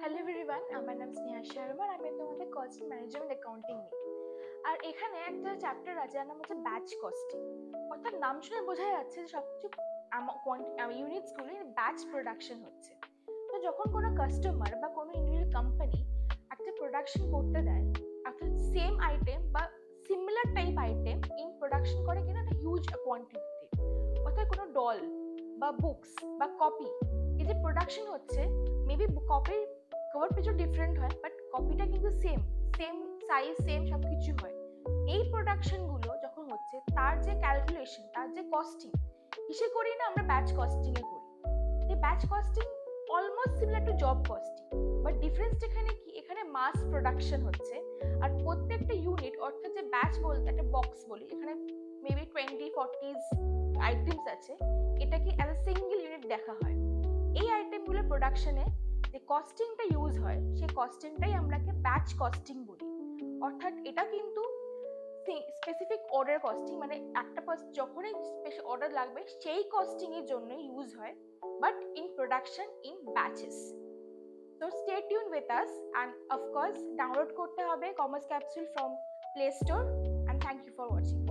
Hello everyone, আমার নাম স্নেহা শর্মা আর আমি তোমাদের কস্ট ম্যানেজমেন্ট অ্যাকাউন্টিং নিই। আর এখানে একটা চ্যাপ্টার আছে যার নাম হচ্ছে ব্যাচ কস্টিং। অর্থাৎ নাম শুনে বোঝা যাচ্ছে যে সবকিছু ইউনিটসগুলো ব্যাচ প্রোডাকশন হচ্ছে। তো যখন কোনো কাস্টমার বা কোনো ইন্ডিভিজুয়াল কোম্পানি একটা প্রোডাকশন করতে দেয়, অর্থাৎ সেম আইটেম বা similar type item in production করে কিনা একটা হিউজ কোয়ান্টিটিতে, অর্থাৎ কোনো ডল বা বুকস বা কপি, এই যে প্রোডাকশন হচ্ছে, মেবি কপির কভার পেজও ডিফারেন্ট হয় বাট কপিটা কিন্তু সেম সেম সাইজ সেম সব কিছু হয়। এই প্রোডাকশনগুলো যখন হচ্ছে তার যে ক্যালকুলেশন, তার যে কস্টিং, কিসে করি না আমরা ব্যাচ কস্টিং এ করি। এই batch costing almost similar to job costing, but difference এখানে কি, এখানে মাস প্রোডাকশন হচ্ছে আর প্রত্যেকটা ইউনিট, অর্থাৎ যে ব্যাচ বলতে একটা বক্স বলি, এখানে মেবি 20-40 আইটেমস আছে, এটাকে অ্যাজ এ সিঙ্গেল ইউনিট দেখা হয়। এই আইটেমগুলো প্রোডাকশনে যে কস্টিংটা ইউজ হয় সেই কস্টিংটাই আমরাকে ব্যাচ কস্টিং বলি। অর্থাৎ এটা কিন্তু স্পেসিফিক অর্ডার কস্টিং, মানে একটা যখনই স্পেশাল অর্ডার লাগবে সেই কস্টিং এর জন্য ইউজ হয়, but in production in batches. So stay tuned with us and of course download করতে হবে commerce capsule from Play Store and thank you for watching.